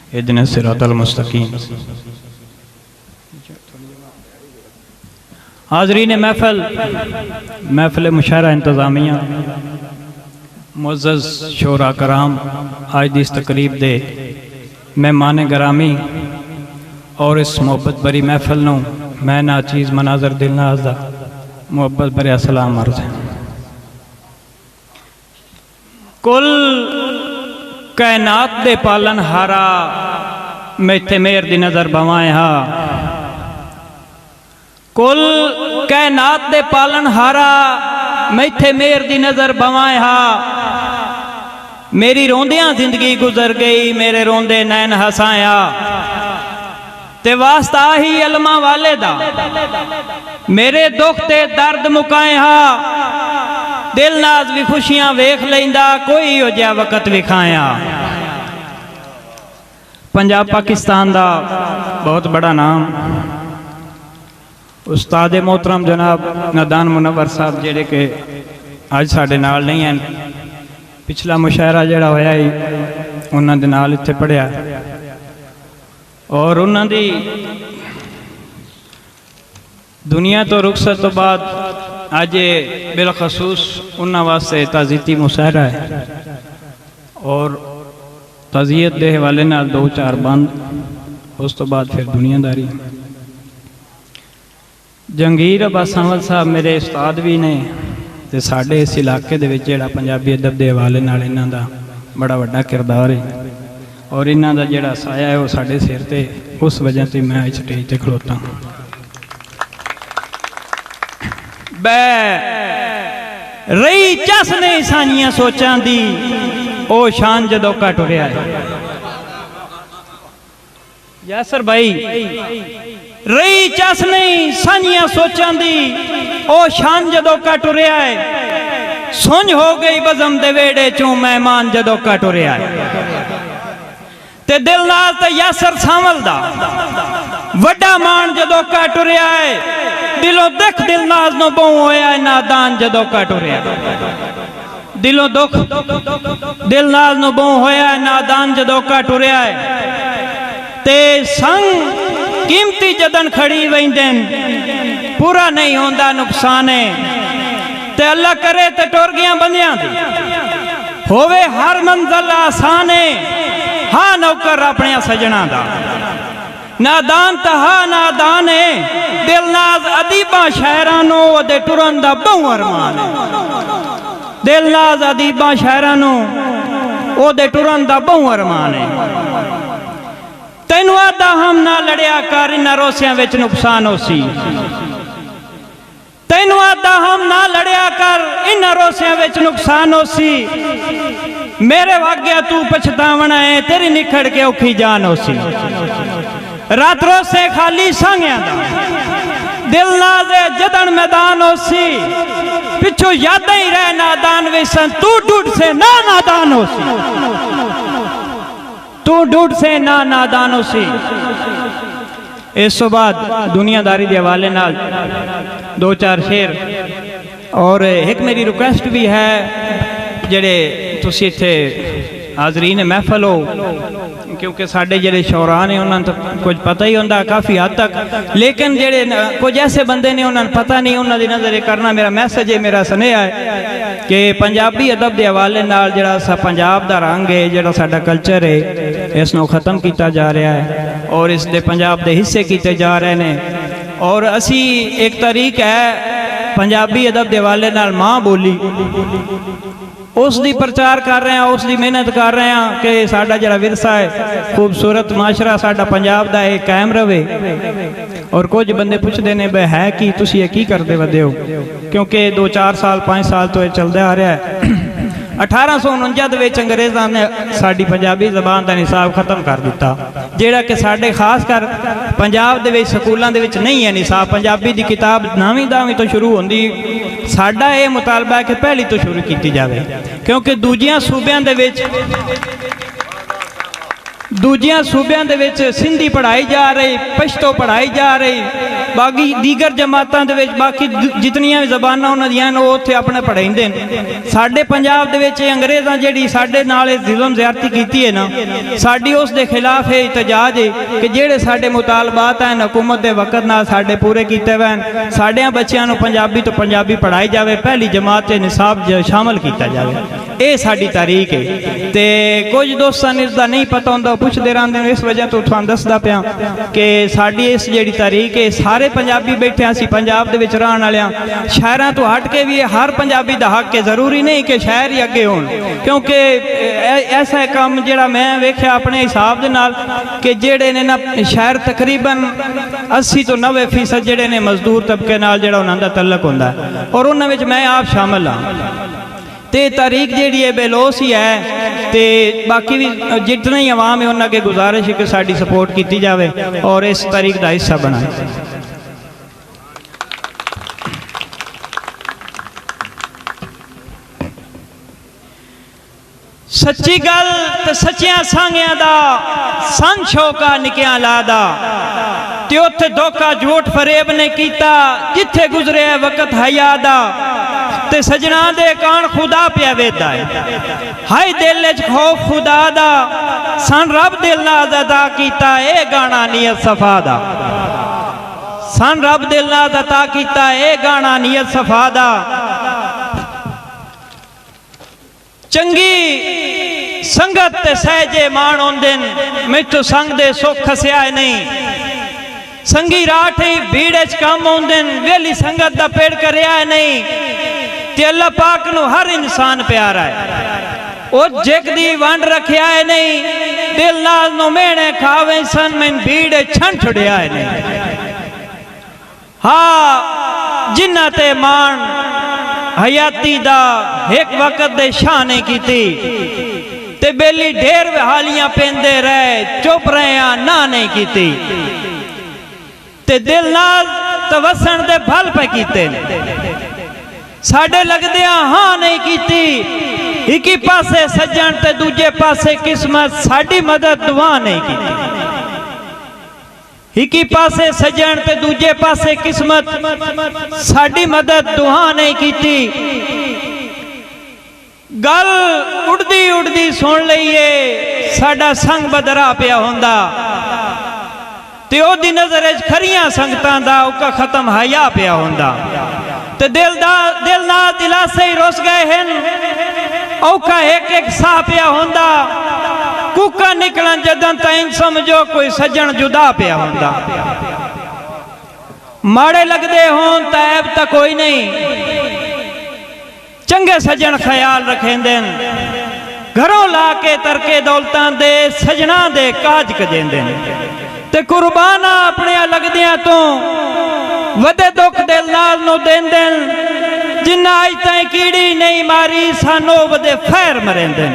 इहदिना सिरातल मुस्तकीम। हाज़रीन महफिल मुशायरा इंतज़ामिया, मुअज़्ज़ज़ शोरा कराम, आज दी इस तकरीब दे मेहमान गरामी और इस मुहब्बत भरी महफिल नूं मैं नाचीज़ मनाज़र दिलनाज़ दा मुहब्बत भरिया सलाम अर्ज़ है। कुल कायनात दे पालन हारा, मैथे मेर दी नज़र बवाए हा। कुल कायनात दे पालन हारा, मैथे मेर दी नज़र बवाए हा। मेरी रोंदियां जिंदगी गुजर गई, मेरे रोंदे नैन हसाया। ते वास्ता ही अलमा वाले दा, मेरे दुख ते दर्द मुकाए हा। दिल नाज भी खुशियां वेख लेंदा, कोई हो जा वक़्त विखाया। पंजाब पाकिस्तान दा बहुत बड़ा नाम उस्ताद मोहतरम जनाब नादान मुनव्वर साहब जेड़े के अज साडे नाल नहीं हैं। पिछला मुशायरा जड़ा होया ही उन्हां दे नाल इत्थे पढ़िया और उन्हां दी दुनिया तो रुखसत तो बाद अज बिलखसूस उन्हां वास्ते ताज़ीती मुशायरा है और ताज़ियत दे हवाले नाल 2-4 बंद, उस तो बाद फिर दुनियादारी। जंगीर अब्बास सांवल साहब मेरे उस्ताद भी ने ते साडे इस इलाके दे विच जिहड़ा पंजाबी अदब दे हवाले नाल इन्हां दा बड़ा वड्डा किरदार है और इन्हां दा जिहड़ा साया है वो साडे सिर ते, उस वजह से मैं स्टेज ते खलोता। रही चस नहीं सानियां सोचां दी, ओ शान जदों घट रहा है। यासर भाई, रही चस नहीं सानियां सोचां दी, ओ शान जदों घट रहा है। सुंझ हो गई बज़म दे वेड़े चों मेहमान जदों घट रहा है। ते दिल नाल ते यासर सांवल दा वड्डा मान जदों घट रहा है। दिलों दुख दिल नाज नो बहु होया है, नादान जदों घट रहा है। दिलों दुख दिल नाज नो बहु होया है, नादान जदों घट रहा है। ते संग कीमती जदन खड़ी वेंदन, पूरा नहीं होंदा नुकसान है। ते अल्लाह करे ते टुर गया बंदियां दी, होवे हर मंजिल आसान है। हाँ नौकर अपने सजना दा, नादान तहा नादान है। दिल नाज अदीबा शायरां नूं ओदे टुरन दा बहु अरमान है। दिल नाज अदीबा शायरां नूं ओदे टुरन दा बहु अरमान है। तैनू आदा हम ना लड़िया कर, इन्हां रोसियां विच नुकसान होसी। तैनू आदा हम ना लड़िया कर, इन्हां रोसियां विच नुकसान होसी। मेरे वाग्या तू पछतावना है, तेरी निखड़ के औखी जान होसी। रात रोसे खाली सांगिया दा, दिल नाज़े जदन मैदान होसी। पिछू याद ही रह नादान वेसन, तू डूड से ना नादान होसी। तू डूड से ना नादान होसी। इस तो बाद दुनियादारी के हवाले नाल 2-4 शेर और एक मेरी रिक्वेस्ट भी है, जेड़े तुसी इत्थे हाज़रीन महफल हो, क्योंकि साढ़े जेड़े शौरा ने उन्होंने तो कुछ पता ही होंदा काफ़ी हद तक, लेकिन जेड़े कुछ ऐसे बंदे ने उन्होंने पता नहीं, उन्होंने नज़र करना मेरा मैसेज है, मेरा स्नेहा है कि पंजाबी अदब के हवाले नाल जिहड़ा सा पंजाब दा रंग है, जिहड़ा साडा कल्चर है, इसनूं ख़त्म किया जा रहा है और इस दे पंजाब दे हिस्से किए जा रहे हैं। और असी एक तरीक है पंजाबी अदब के हवाले नाल माँ बोली उसकी प्रचार कर रहे हैं, उसकी मेहनत कर रहे हैं कि साडा जिहड़ा विरसा है, खूबसूरत माशरा साडा पंजाब दा है कायम रहे। और कुछ बंदे पूछते हैं भाई है कि तुसी ये की करते वधे हो, क्योंकि 2-4 साल 5 साल तो ये चलता आ रहा है। 1849 अंग्रेज़ों ने साड़ी पंजाबी ज़बान का निसाब खत्म कर दिता, जिहड़ा कि साडे खास कर पंजाब दे विच स्कूलों दे विच नहीं है निसाब। पंजाबी की किताब 9वीं तो शुरू होंदी, साडा ये मुतालबा है कि पहली तो शुरू की जाए, क्योंकि दूजियां सूबियां दे विच दूजिया सूबों के सिंधी पढ़ाई जा रही, पश्तो पढ़ाई जा रही, बाकी दीगर जमातों के बाकी जितनियां भी जबाना उन्होंने उत्थे अपने पढ़ाते हैं। साडे पंजाब के अंग्रेज़ों जी साडे नाल जुल्म ज़्यादती की है ना, साडी उस दे खिलाफ ये इतजाज है कि जेड़े साडे मुतालबात हैं हुकूमत के वक्त नाल साडे पूरे किए हुए हैं। साडियां बच्चियां नूं पंजाबी तो पंजाबी पढ़ाई जाए, पहली जमात से निसाब शामिल किया जाए, ये साडी तारीख है। तो कुछ दोस्तों ने इसका नहीं पता होंदा, पुछते रहते हैं, इस वजह तो तुहानूं दसदा पिया कि साडी इस जिहड़ी तारीख है, सारे पंजाबी बैठे असीं पंजाब दे विच रहण वालियां, शहरां तो हट के भी हर पंजाबी दा हक है। जरूरी नहीं कि शहर ही अगे होण, क्योंकि ऐसा काम जिहड़ा मैं वेख्या अपने हिसाब दे नाल कि जिहड़े ने ना शहर तकरीबन 80 तो 90% जिहड़े ने मजदूर तबके नाल जिहड़ा उन्हां दा तल्लक हुंदा है, और उन्हां विच मैं आप शामिल हाँ। तो तारीख जी है बेलोस ही है। तो बाकी भी जितने ही आवाम है उन्होंने गुजारिश है कि साड़ी सपोर्ट की जाए और इस तारीख का हिस्सा बनाए। सच्ची गल तो सच्चिया सांगिया दा सन शौका निकिया लादा, ते उत्थे धोखा झूठ फरेब ने कीता, जिथे गुजरे वक्त हया दा, ते सजना दे कान खुदा पिया वेदा है। हाय दिल च खौफ खुदा दा, सन रब दिल नाल अदा कीता, ए गाना नीयत सफा दा, सन रब दिल नाल अदा कीता, ए गाना नीयत सफा दा। चंगी संगत ते सहजे मान होंदे, मैथों संग दे सुख खसिया नहीं, संगी राठ भीड़ च कम आउंदे, वेली संगत दा पेड़ करया नहीं। ते अल्लाह पाक नूं हर इंसान प्यारा है, वो जिक दी वंड रखिया है नहीं, दिल नाल नो मेहने खावे सन, मैं भीड़ छन छुड़िया है नहीं। हाँ जिन्ना ते मान हयाती दा एक वक्त दे शाह ने की, ते बेली ढेर हालियां पेंदे रहे, चुप रहे ना नहीं की, ते दिल नाल तवसन दे फल पे कीते, साडे लगदिया हाँ नहीं की। एक ही पासे सज्जन ते दूजे पासे किस्मत, साडी मदद दुआ नहीं की। एक ही पासे सज्जन ते दूजे पासे किस्मत, साडी मदद दुआ नहीं की। गल उड़दी उड़दी सुन लईए, साडा संग बदरा पिया होंदा, ते ओदी नजर च खरियां संगतां दा उका खत्म हया पिया होंदा। ते दिल ना दिलासे ही रुस गए हैं, औखा एक एक साह पिया होंदा, कुका निकलन जदन ताईं समझो कोई सज्जन जुदा पिया होंदा। माड़े लगदे हों तैब तो कोई नहीं, चंगे सज्जन ख्याल रखेंदे, घरों ला के तरके दौलतां दे सजना दे काज कजेंदे, ते कुर्बाना अपने लगदियां तो वदे दुख दिल नाल नो देंदे, जिन्ना अज ताईं कीड़ी नहीं मारी सानू वदे खैर मरेंदे।